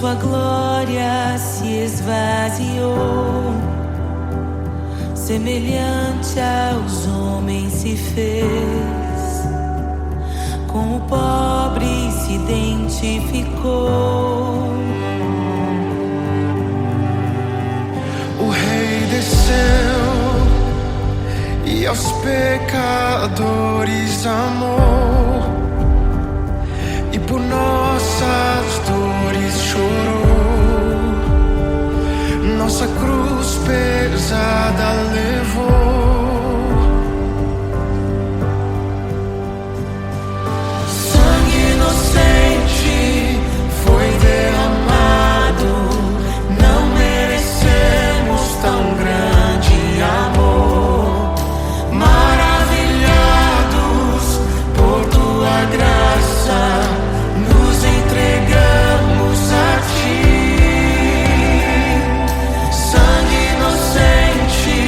Sua glória se esvaziou, semelhante aos homens se fez, com o pobre se identificou. O Rei desceu e aos pecadores amou, e por nossas dores chorou, nossa cruz pesada levou. Sangue inocente foi derramado, não merecemos tão grande amor. Maravilhados por tua graça, nos entregamos a ti. Sangue inocente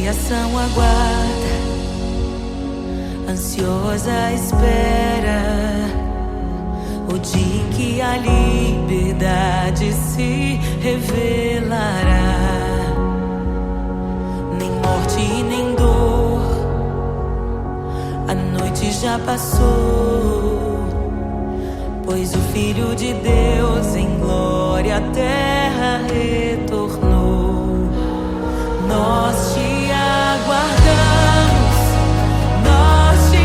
criação aguarda, ansiosa espera o dia em que a liberdade se revelará. Nem morte e nem dor, a noite já passou, pois o Filho de Deus em glória à terra retornou. Nós te aguardamos, nós te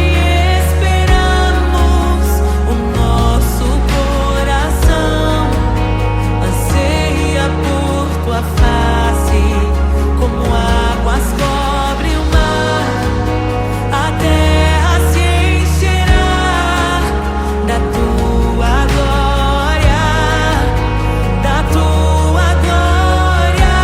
esperamos. O nosso coração anseia por tua face, como águas cobrem o mar. A terra se encherá da tua glória, da tua glória.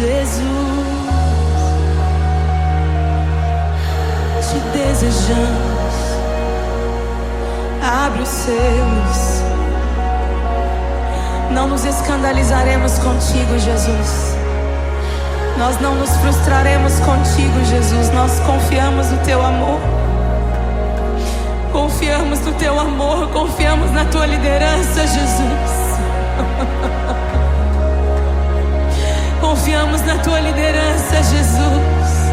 Jesus, te desejamos. Abre os selos. Não nos escandalizaremos contigo, Jesus. Nós não nos frustraremos contigo, Jesus. Nós confiamos no teu amor. Confiamos no teu amor. Confiamos na tua liderança, Jesus. Confiamos na tua liderança, Jesus.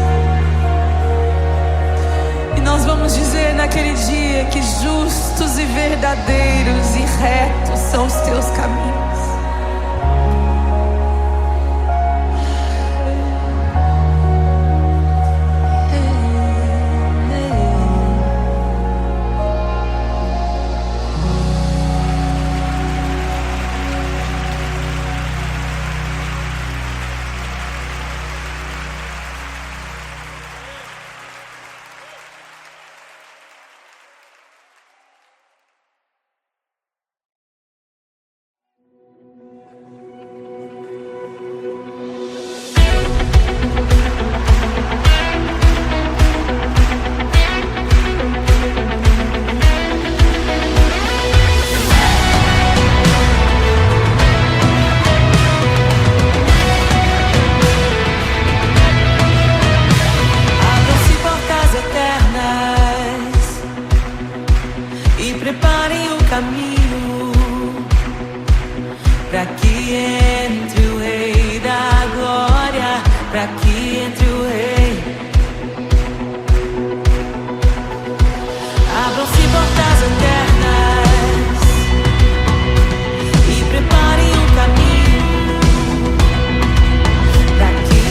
E nós vamos dizer naquele dia que justos e verdadeiros e retos são os teus caminhos. Preparem o caminho para que entre o Rei da Glória, para que entre o Rei. Abram-se portas eternas e preparem o caminho para que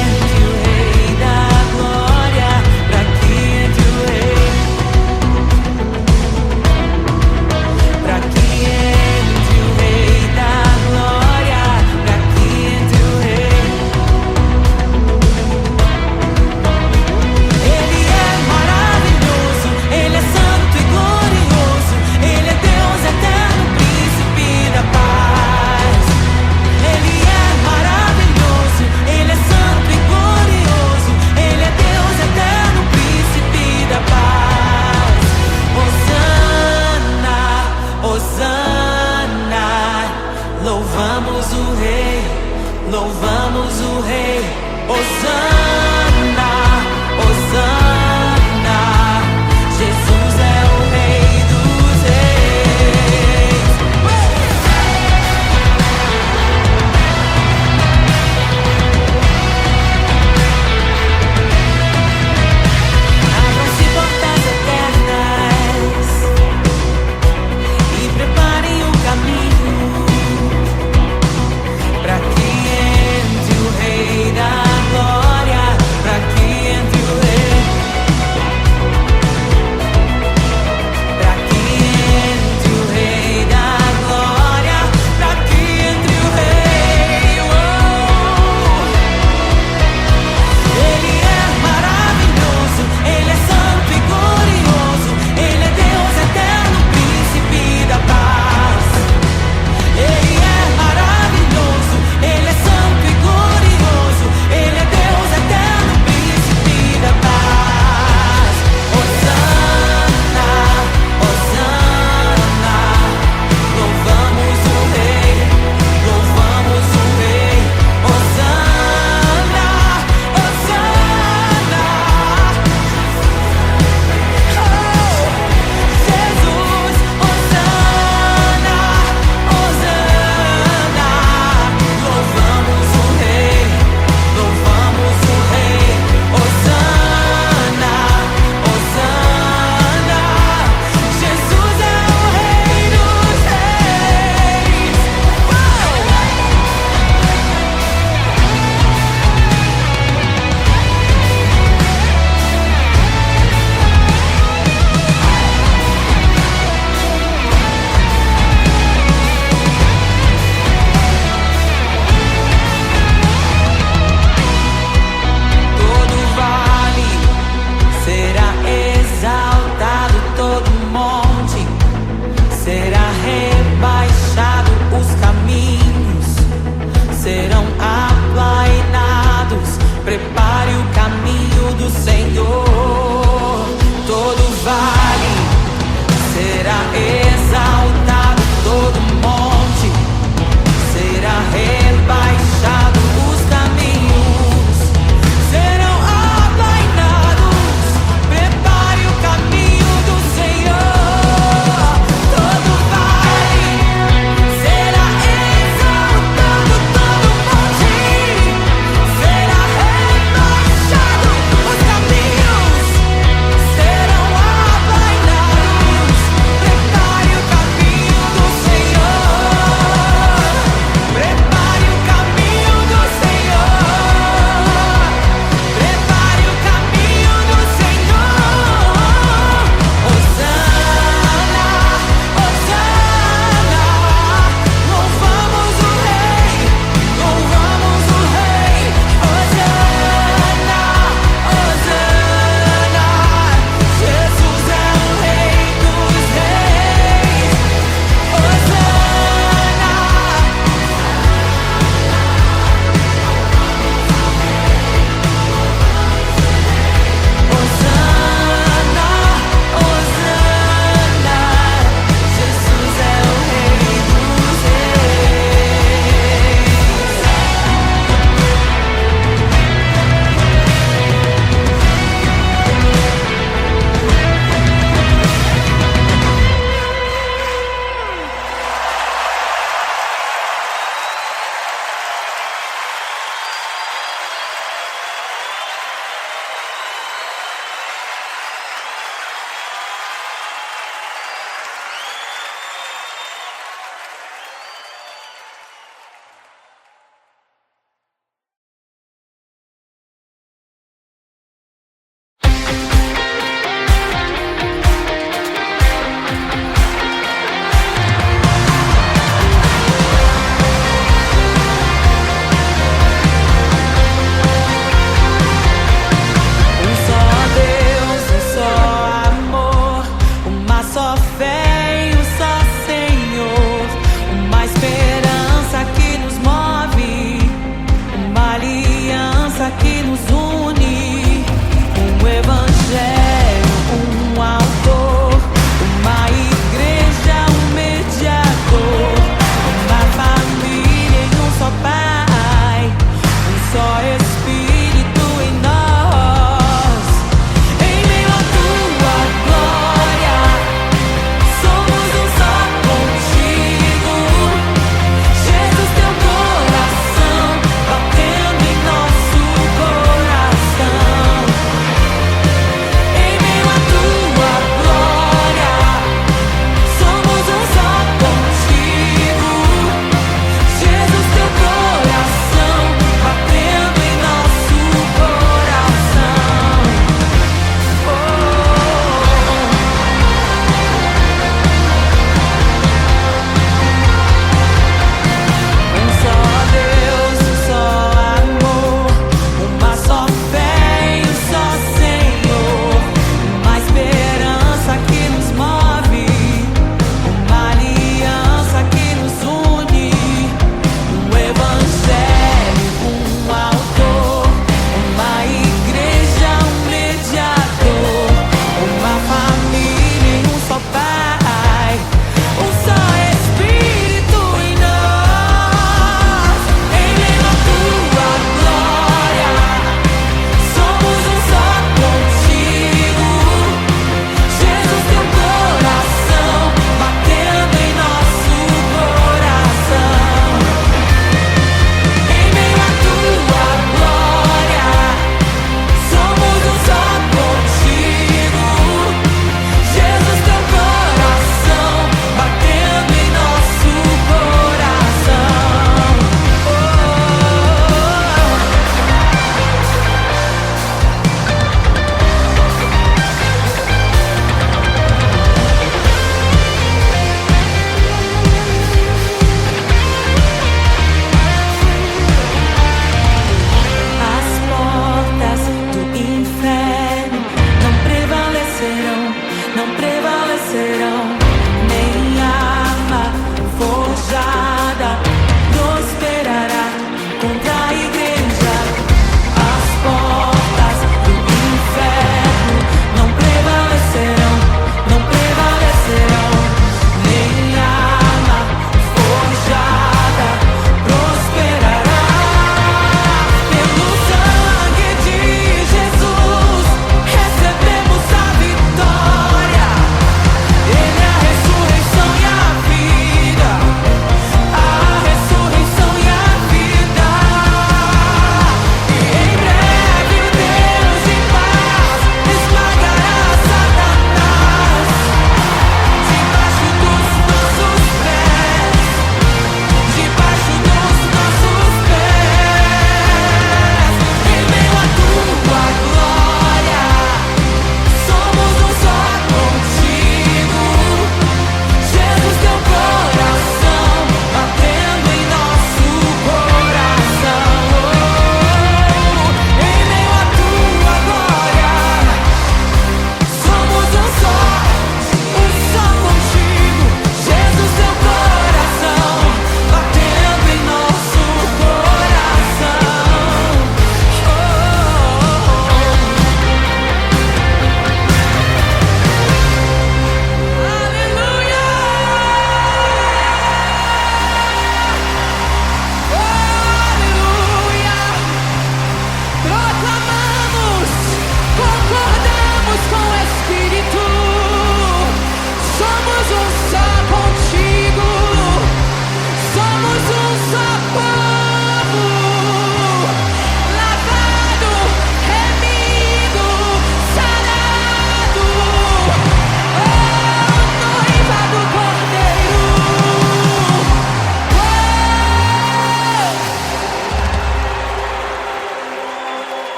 entre o Rei da Glória, para que entre o Rei. Pra que entre o Rei da Glória, pra que entre o Rei.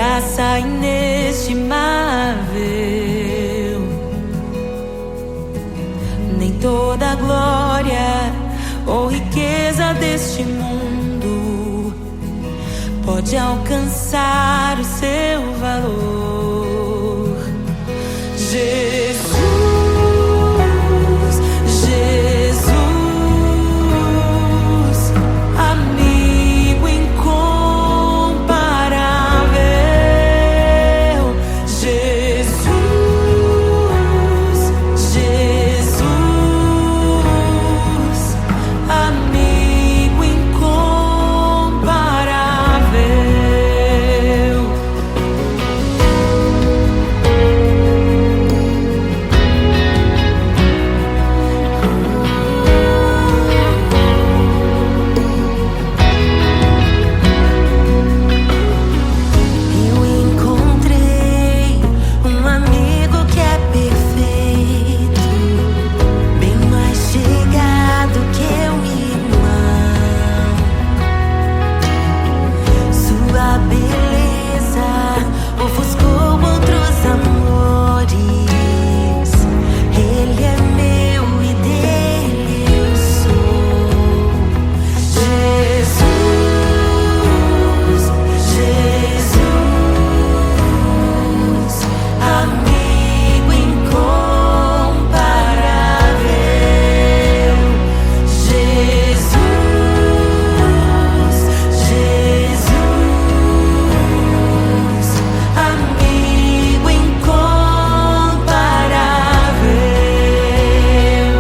graça inestimável. Nem toda a glória ou riqueza deste mundo pode alcançar o seu valor. Jesus, Jesus, amigo incomparável. Jesus, Jesus, amigo incomparável. Eu encontrei um amigo que é perfeito, bem mais chegado que um irmão. Sua beleza ofuscou outros amores. Ele é meu e dele eu sou. Jesus, Jesus, amigo incomparável. Jesus, Jesus, amigo incomparável.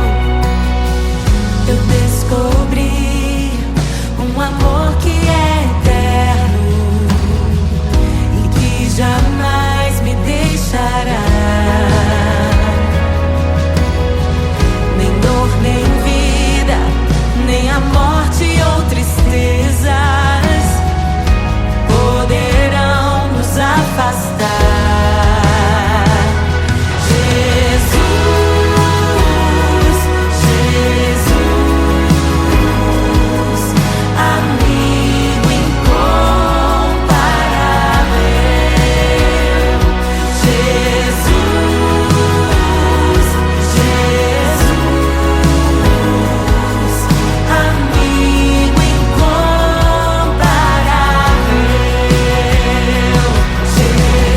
Eu descobri um amor que é eterno e que jamais me deixará. Nem dor, nem vida, nem a morte ou tristezas poderão nos afastar. Jesus, Jesus, amigo incomparável. Jesus, Jesus, amigo incomparável. Jesus,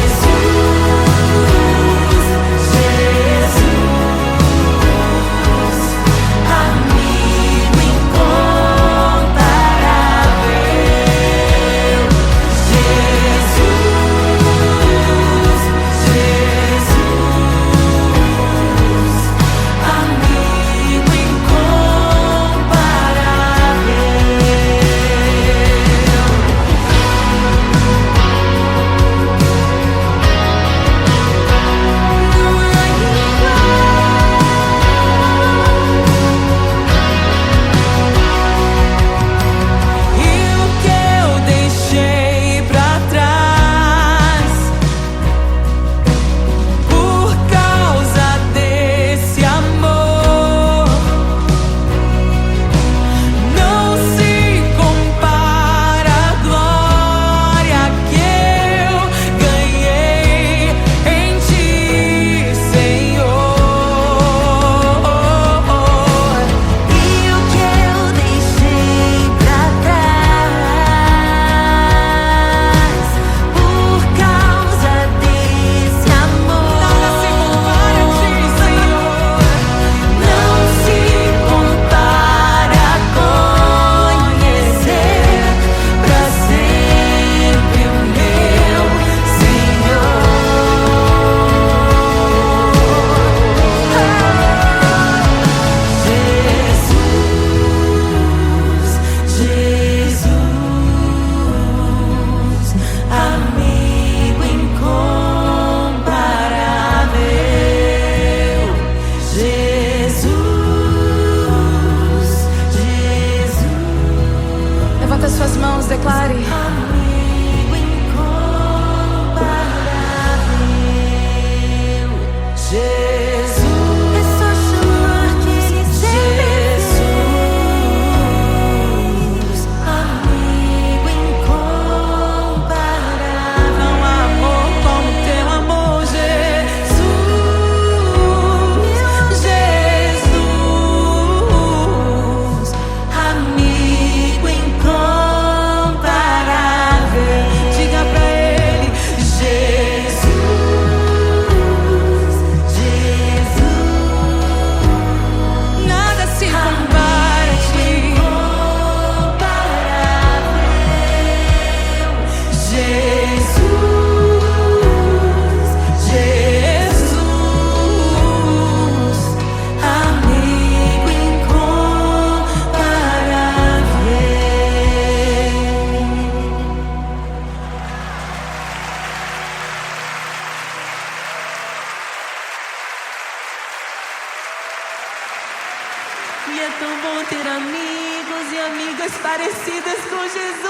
É tão bom ter amigos e amigas parecidas com Jesus.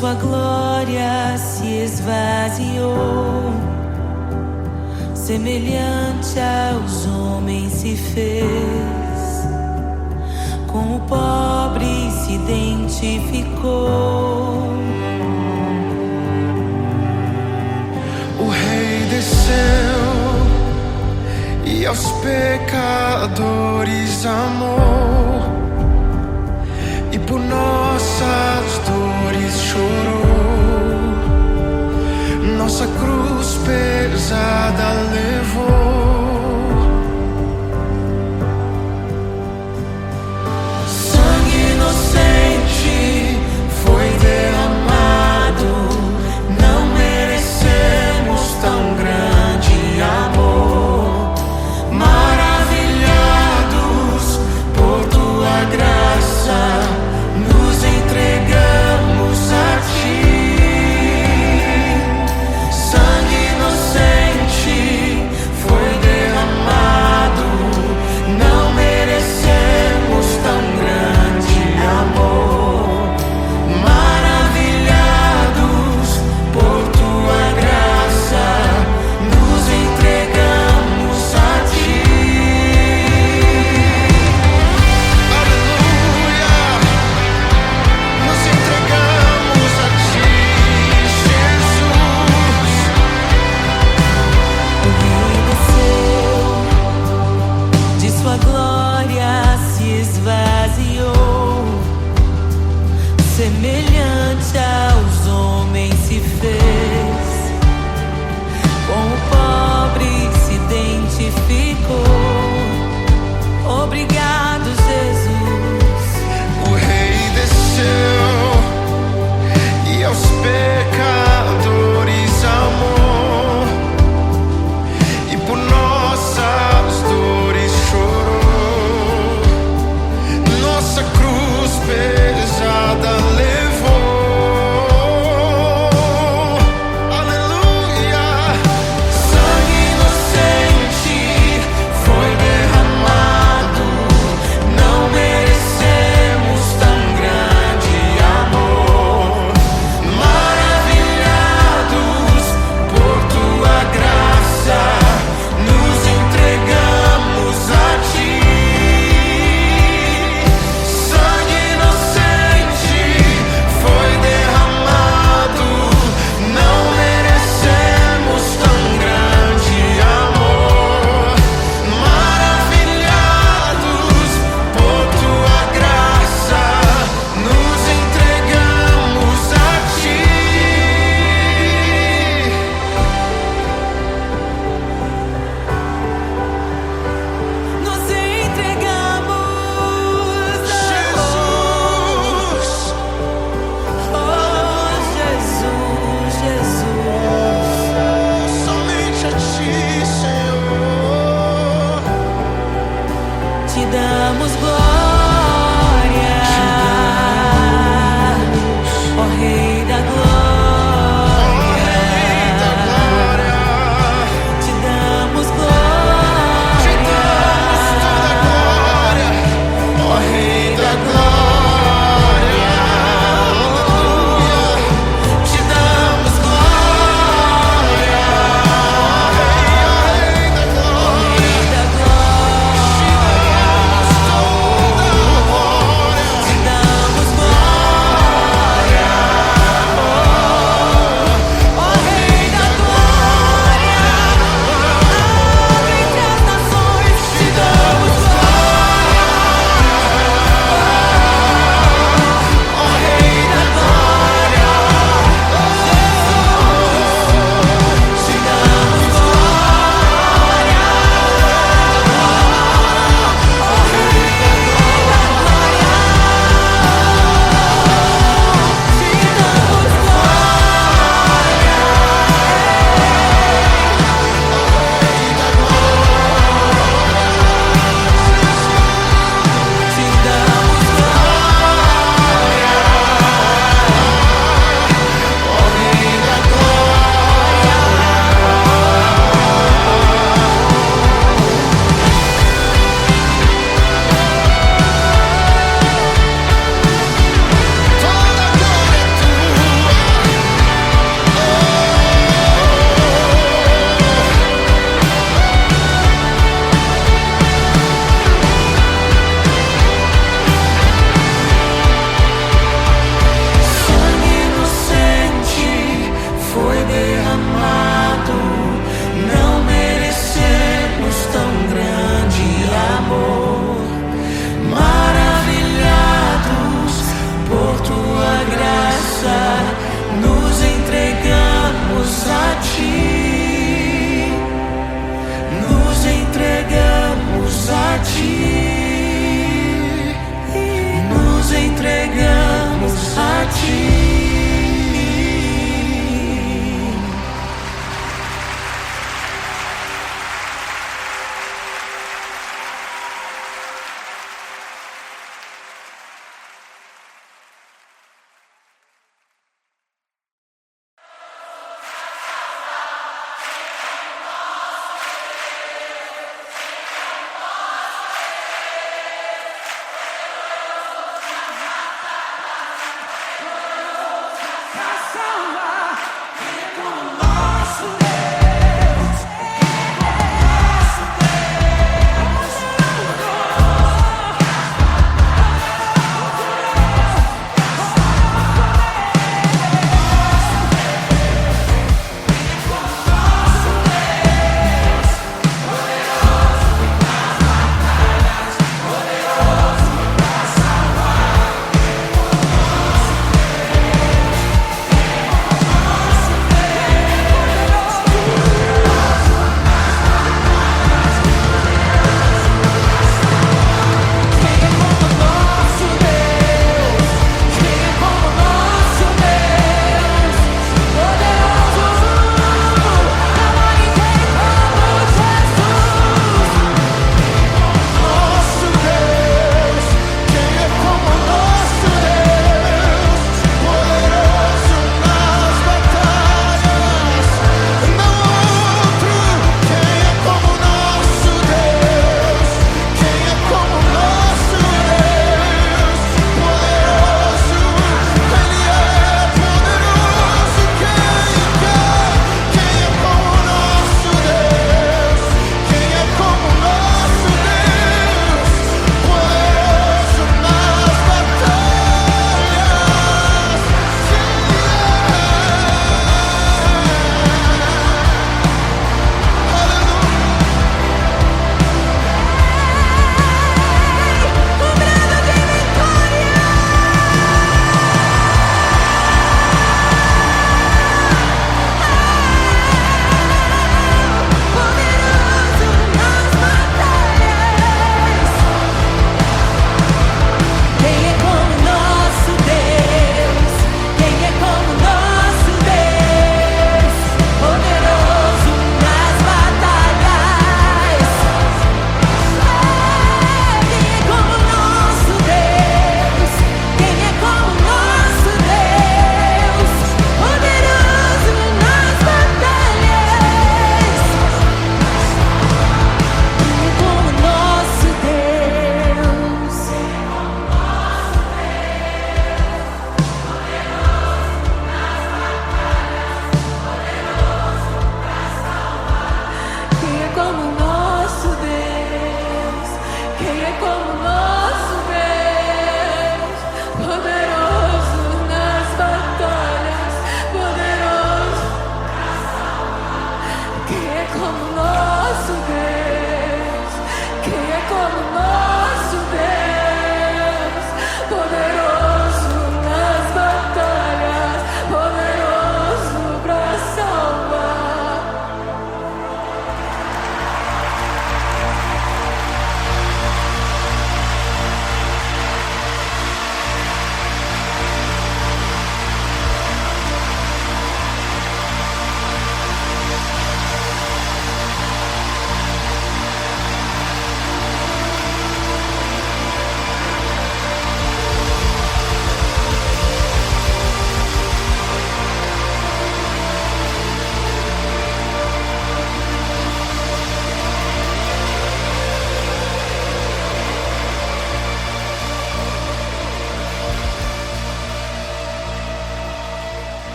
sua glória se esvaziou, semelhante aos homens se fez, com o pobre se identificou. O Rei desceu e aos pecadores amou, e por nossas dores chorou, nossa cruz pesada levou. Sangue inocente foi derramado, não merecemos tão grande amor. Maravilhados por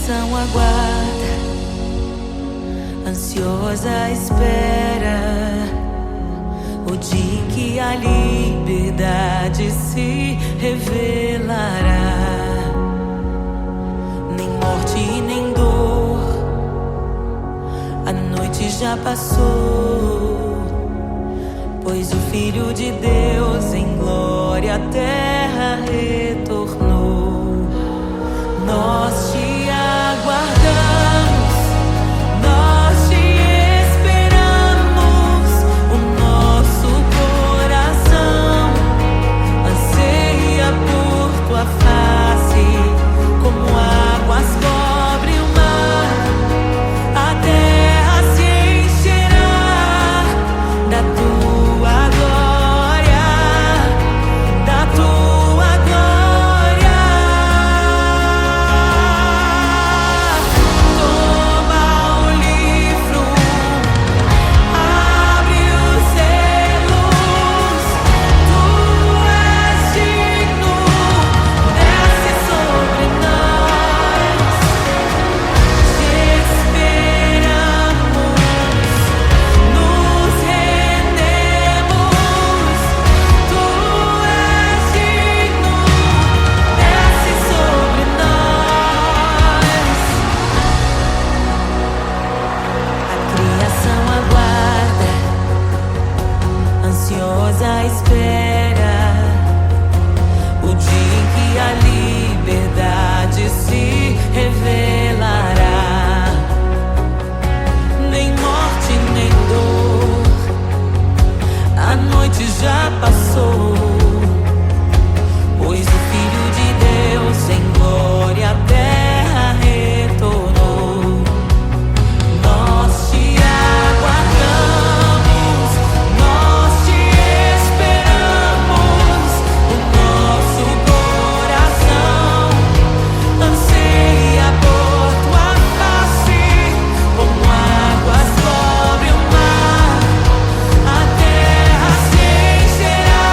criação aguarda, ansiosa espera o dia em que a liberdade se revelará. Nem morte nem dor, a noite já passou, pois o Filho de Deus em glória à terra retornou. Nós te aguardamos, nós te esperamos. O nosso coração anseia por tua face, como águas cobrem o mar. A terra se encherá da tua glória, da tua glória. Toma o livro, abre os selos. Tu és digno, desce sobre nós. Te esperamos, nos rendemos. Tu és digno, desce sobre nós. A criação aguarda, ansiosa espera o dia em que a liberdade se revelará. Nem morte nem dor, a noite já passou, pois o Filho de Deus em glória à terra retornou. Nós te aguardamos, nós te esperamos. O nosso coração anseia por tua face, como águas cobrem o mar. A terra se encherá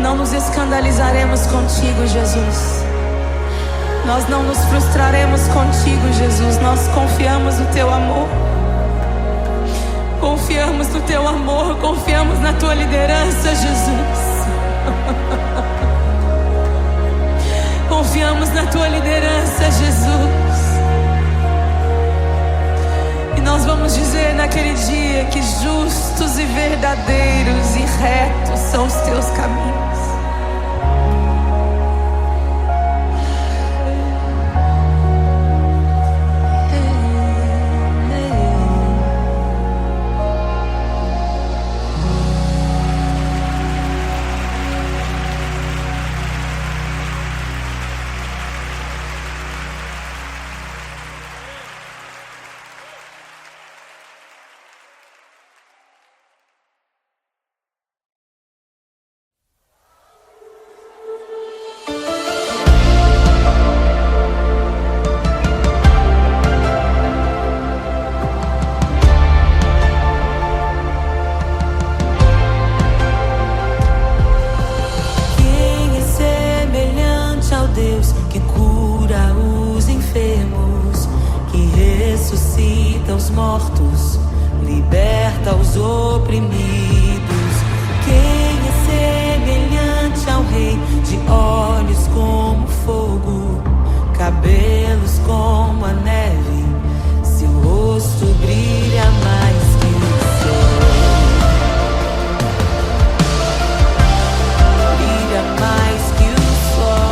Não nos escandalizaremos contigo, Jesus. Nós não nos frustraremos contigo, Jesus. Nós confiamos no teu amor. Confiamos no teu amor, confiamos na tua liderança, Jesus. Confiamos na tua liderança, Jesus. E nós vamos dizer naquele dia que justos e verdadeiros e retos são os teus caminhos. Mortos, liberta os oprimidos. Quem é semelhante ao Rei, de olhos como fogo, cabelos como a neve, seu rosto brilha mais que o sol, brilha mais que o sol.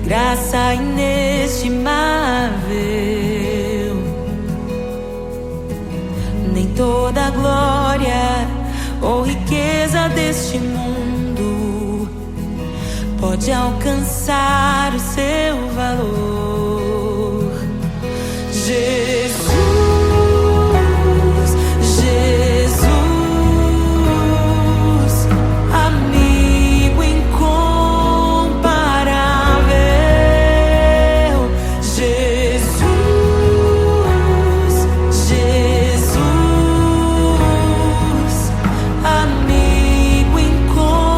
graça inestimável. Nem toda a glória ou riqueza deste mundo pode alcançar o seu valor. Jesus, Jesus, amigo incomparável. Jesus, Jesus, amigo incomparável.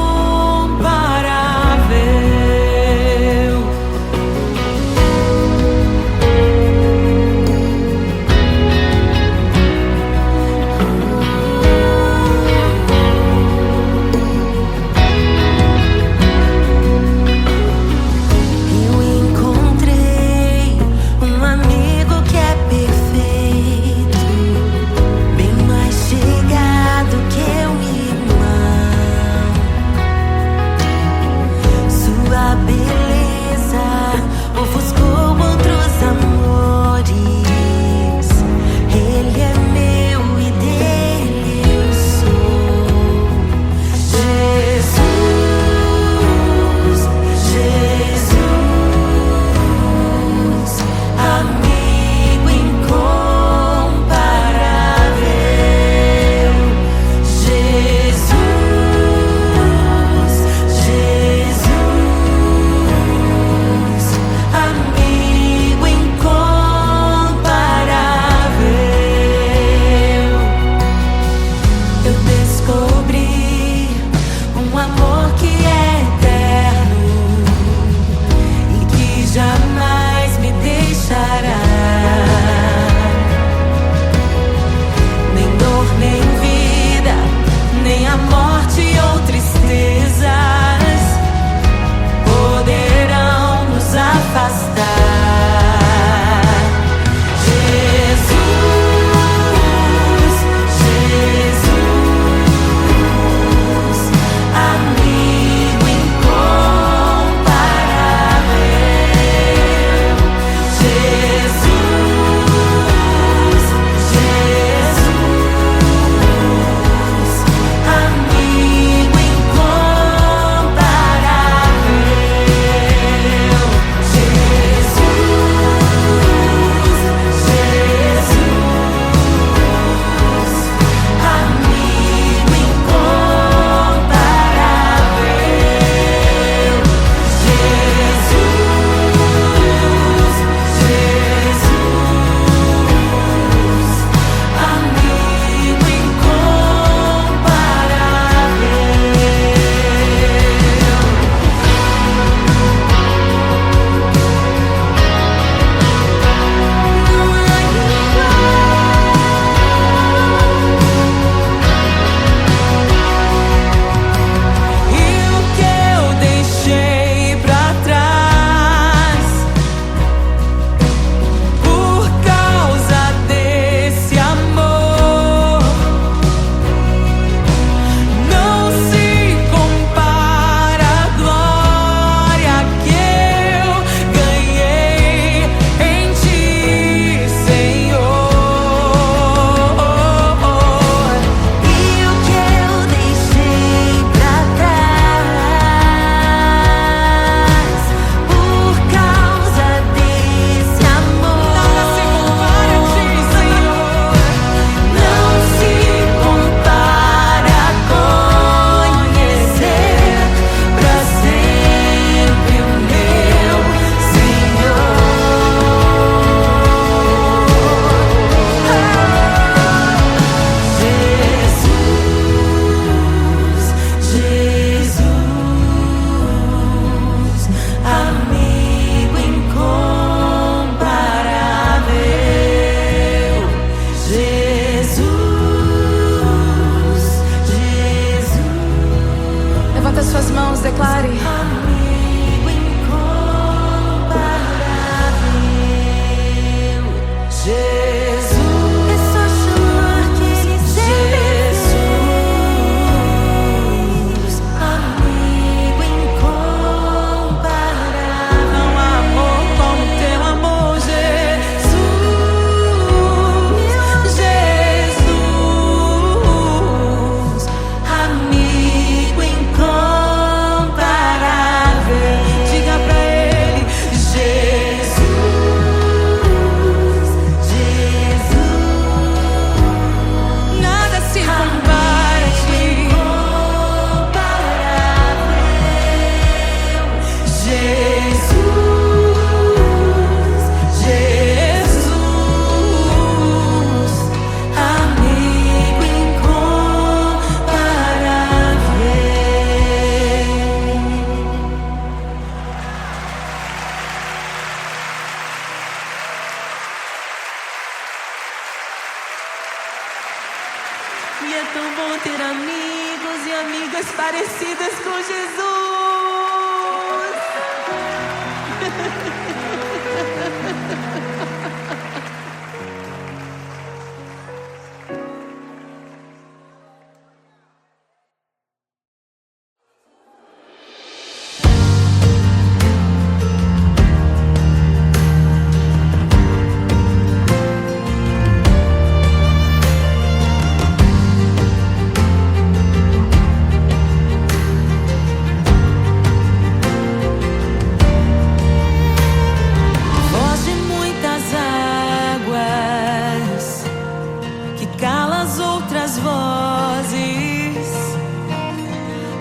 ter amigos e amigas parecidas com Jesus.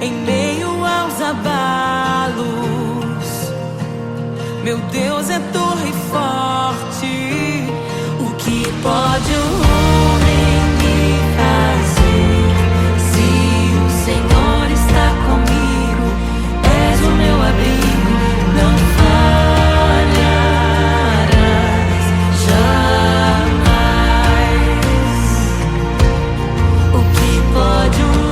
Em meio aos abalos, meu Deus é torre forte. O que pode o homem me fazer? Se o Senhor está comigo, és o meu abrigo, não falharás jamais. O que pode o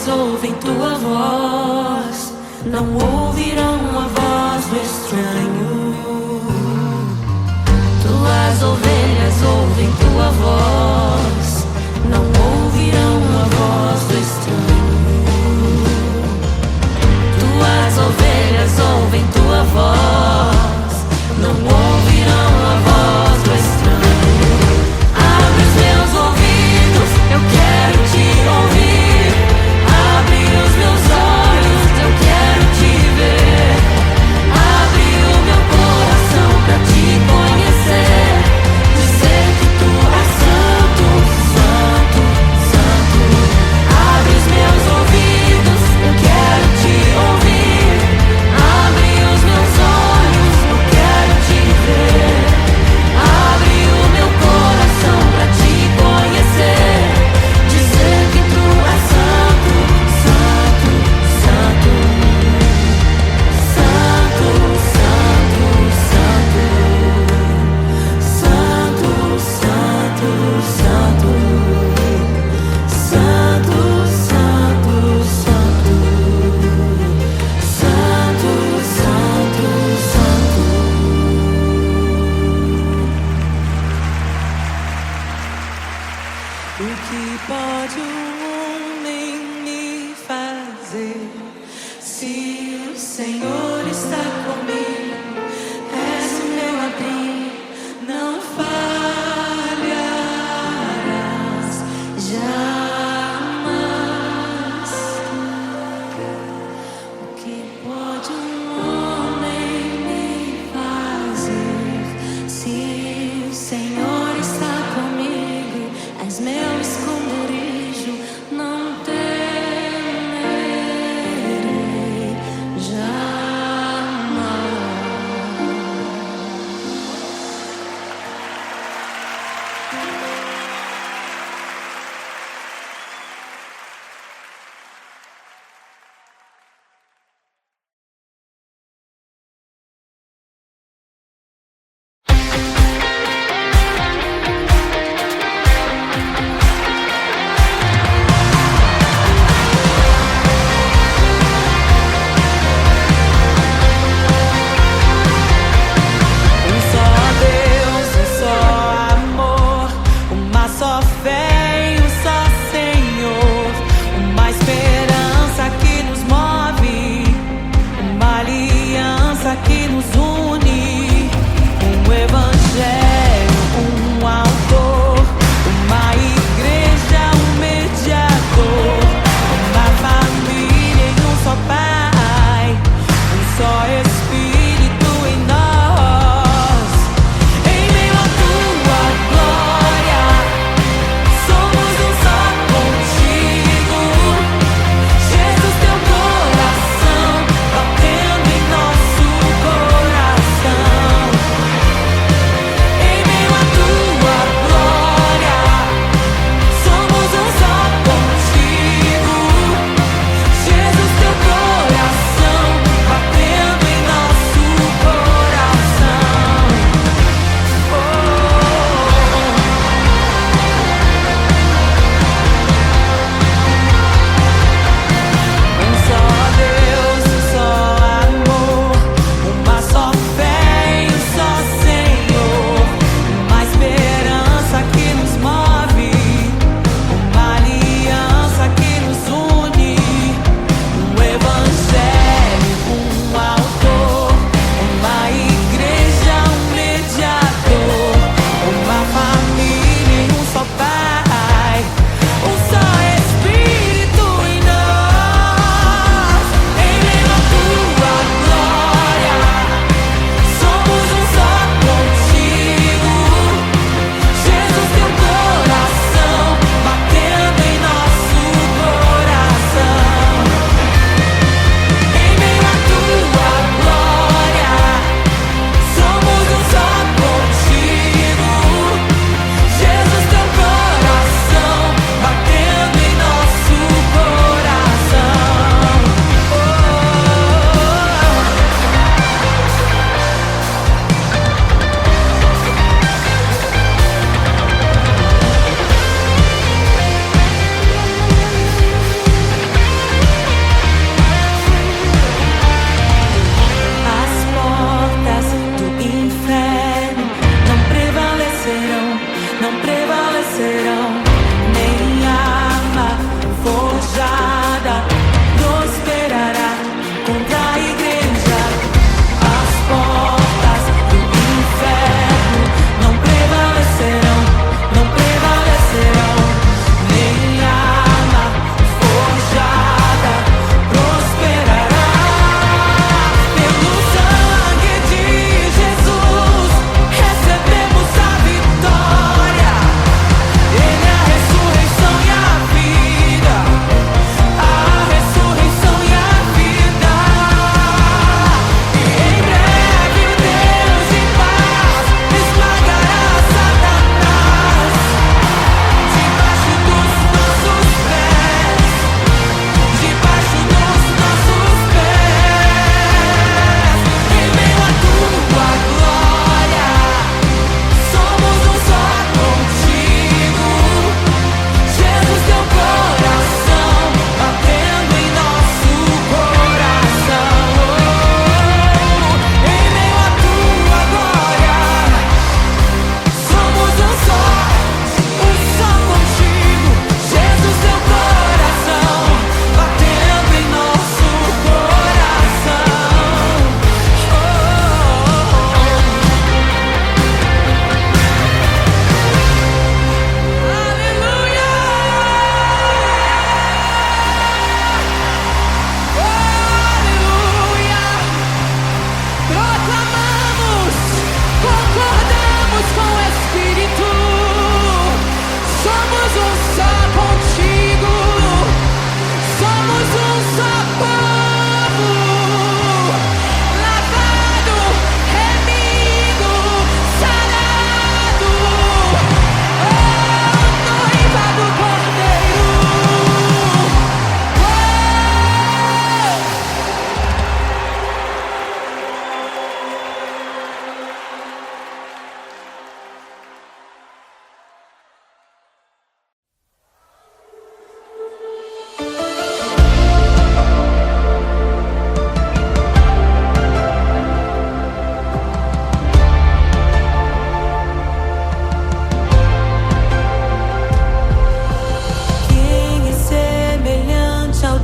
ouvem tua voz, não ouvirão a voz do estranho. Tuas ovelhas ouvem tua voz, não ouvirão a voz do estranho. Tuas ovelhas ouvem tua voz, não ouvirão a voz do estranho. Abre os meus ouvidos, eu quero te ouvir. Abre os meus olhos, eu quero te ver. Abre o meu coração pra te conhecer. Dizer que tu és santo, pode um homem me fazer? Se o Senhor está comigo, és o meu abrigo, não falharás jamais. O que pode um homem me fazer? Se o Senhor está comigo, és meu esconderijo, não temerei jamais.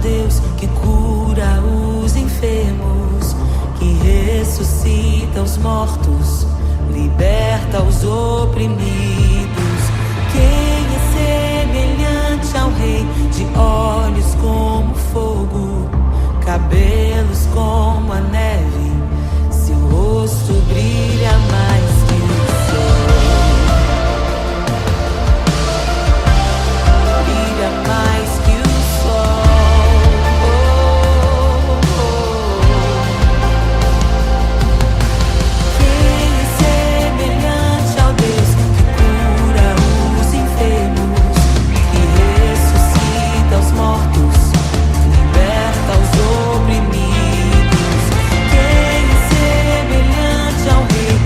Deus que cura os enfermos, que ressuscita os mortos, liberta os oprimidos. Quem é semelhante ao Rei, de olhos como fogo, cabelos como a neve, seu rosto brilha mais que o sol. Brilha mais que o sol. Quem é semelhante ao Deus que cura os enfermos, que ressuscita os mortos, liberta os oprimidos. Quem é semelhante ao Rei,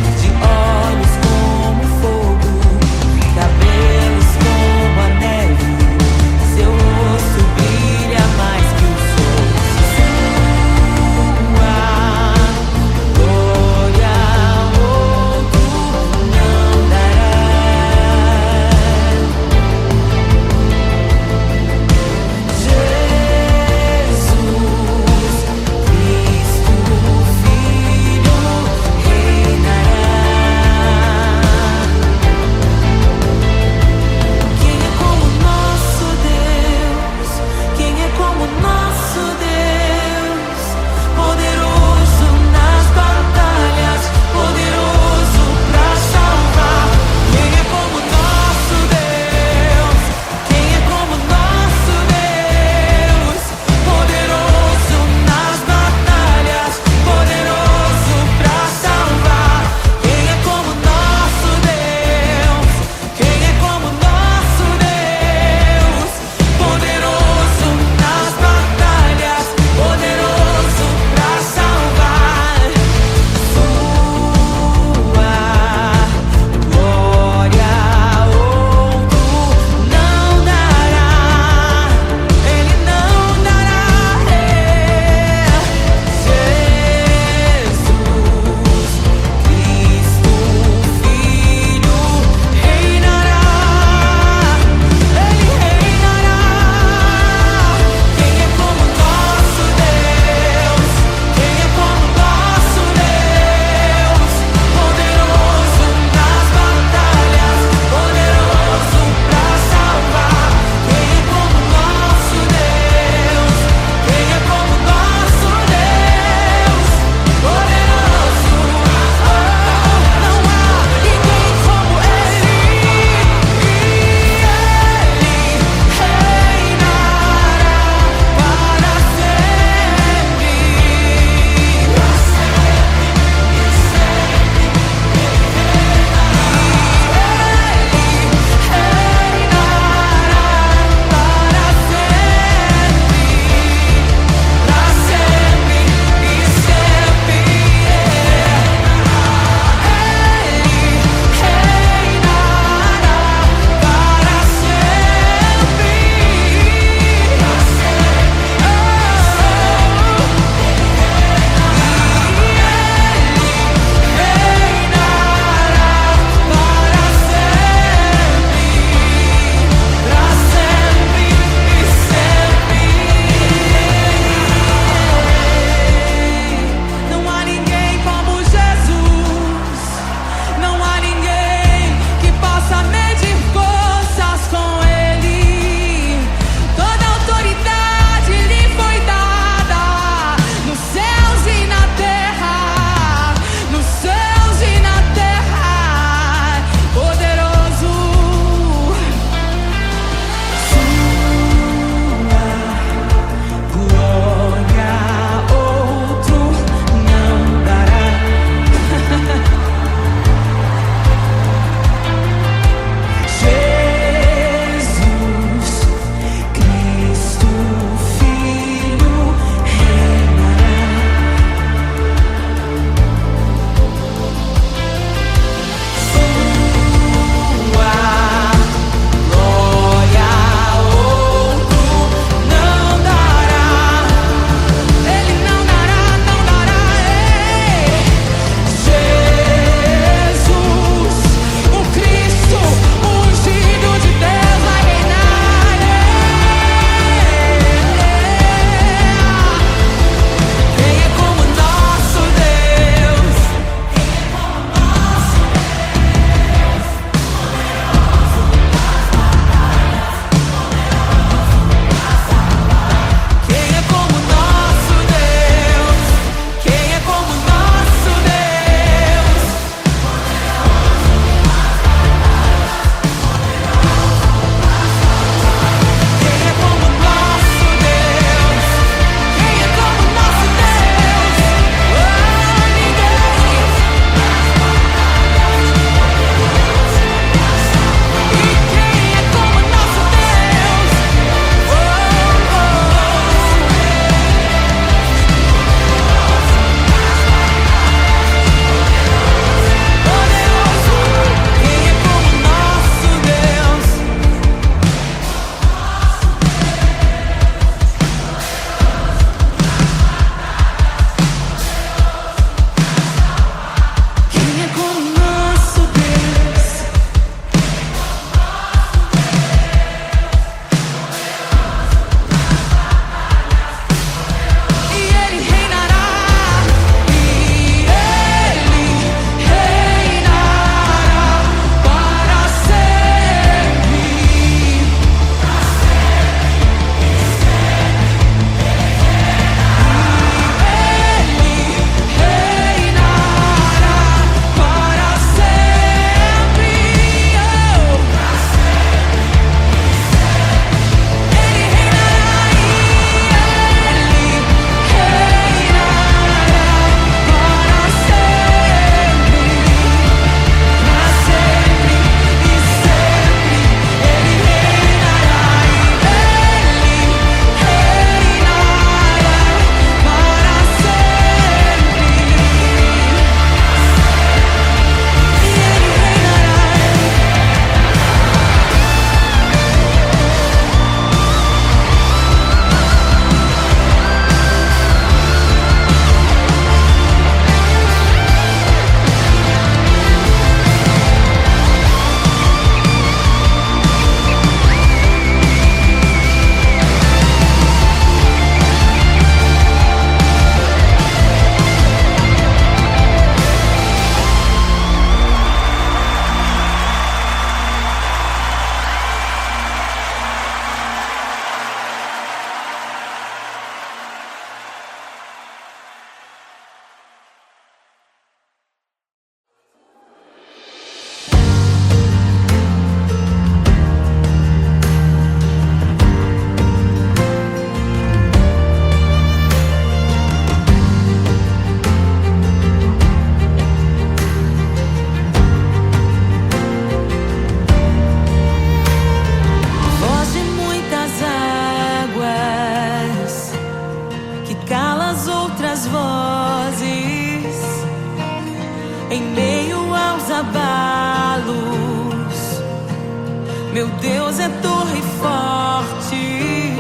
Meu Deus é torre forte.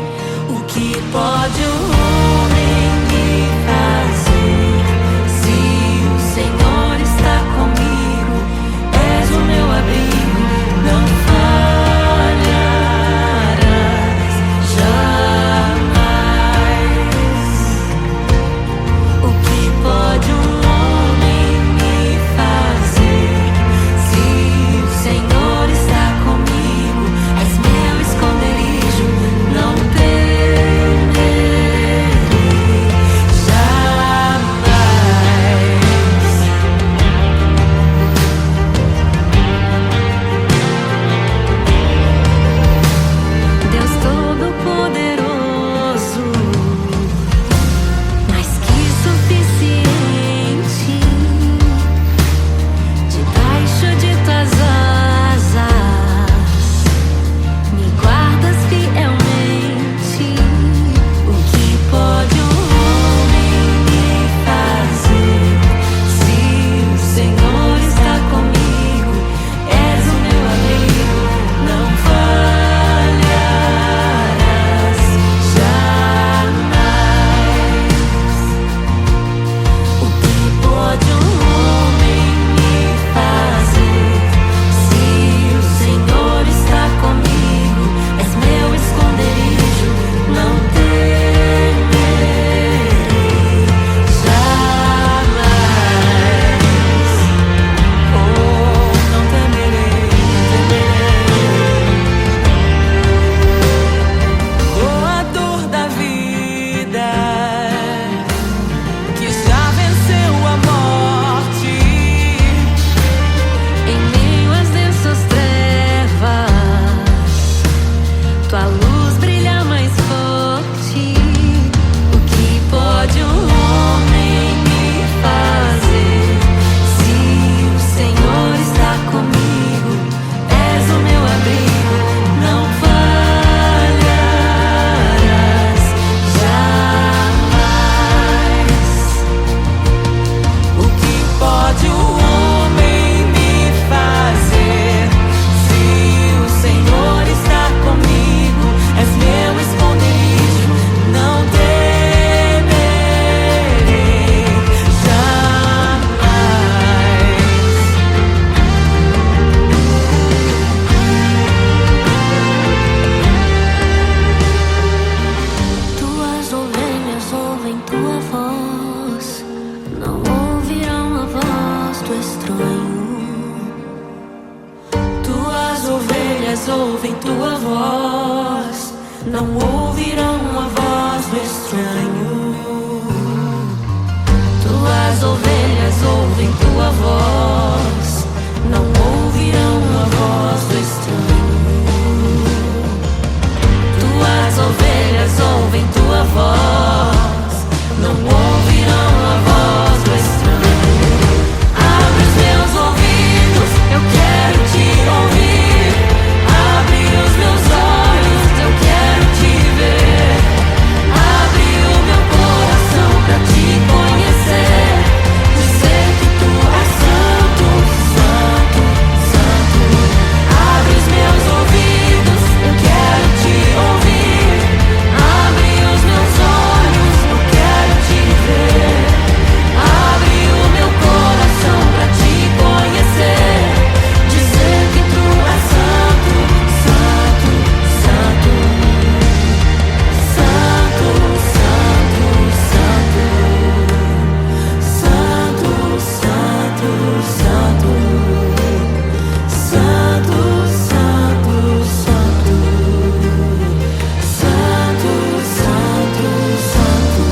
O que pode um homem me fazer? Se o Senhor está comigo, és o meu abrigo, não falharás jamais. O que pode um homem me fazer? Se o Senhor está comigo, és meu esconderijo, não temerei jamais. Deus Todo-Poderoso, mais que suficiente, debaixo de tuas asas me guardas fielmente. O que pode um homem me fazer? Se o Senhor está comigo, és o meu amigo, não falharás jamais. O que pode um homem me fazer? Se o Senhor está comigo, és meu esconderijo, não temerei jamais. Oh, não temerei, Doador da vida, que já venceu a morte. Em meio às densas trevas, tua luz brilha mais forte. O que pode um homem me fazer? Se o Senhor está comigo, és o meu abrigo, não falharás jamais. O que pode o homem me fazer? Se o Senhor está comigo, és meu esconderijo, não temerei jamais. Tuas ovelhas ouvem tua voz, não ouvirão a voz do estranho. Tuas ovelhas ouvem tua voz, não ouvirão a voz do estranho. Tuas ovelhas ouvem tua voz, não ouvirão a voz do estranho. Tuas ovelhas ouvem tua voz, não ouvirão a voz do estranho. Abre os meus ouvidos, eu quero te ouvir. Abre os meus olhos, eu quero te ver. Abre o meu coração pra te conhecer. Dizer que tu és santo, santo, santo. Abre os meus ouvidos, eu quero te ouvir. Abre os meus olhos, eu quero te ver. Abre o meu coração pra te conhecer. Dizer que tu és santo, santo, santo. Santo, santo, santo. Santo, santo, santo. Santo, santo, santo. Santo, santo, santo.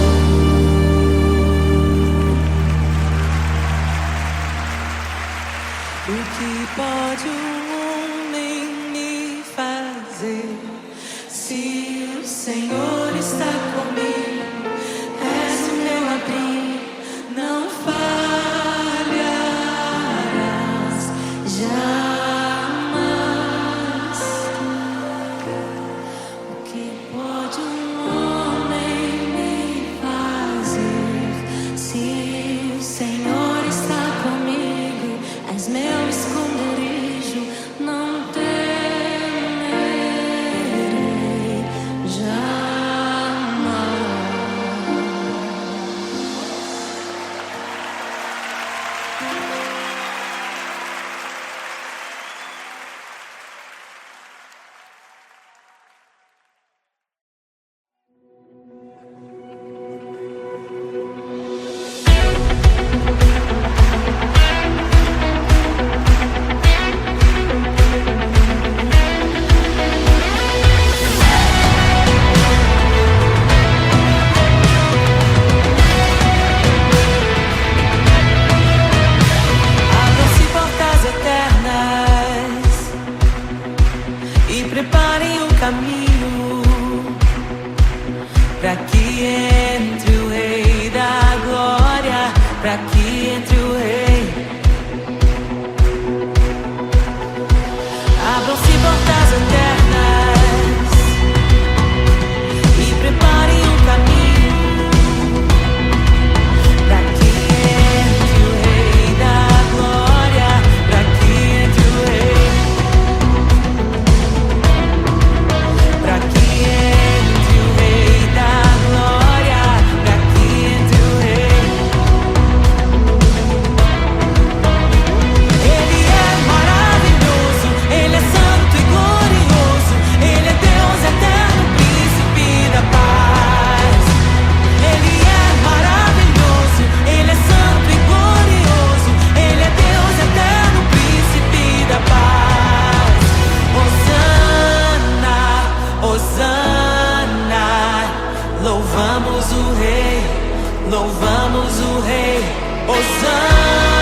O que pode um homem me fazer? Se o Senhor está comigo, és o meu abrigo, não falharás jamais. O que pode um homem me fazer? Se o Senhor está comigo, és meu esconderijo, não temerei pra que entre o Rei da Glória, pra que entre o Rei. Abram-se portas eternas e preparem um caminho pra que entre o Rei da Glória, pra que entre o Rei, pra que entre o Rei da Glória, pra que entre o Rei. Ele é maravilhoso, Ele é santo e glorioso, Ele é Deus eterno, príncipe da paz. Ele é maravilhoso, Ele é santo e glorioso, Ele é Deus eterno, príncipe da paz. Hosana, Hosana, louvamos o Rei, louvamos o Rei. Hosana.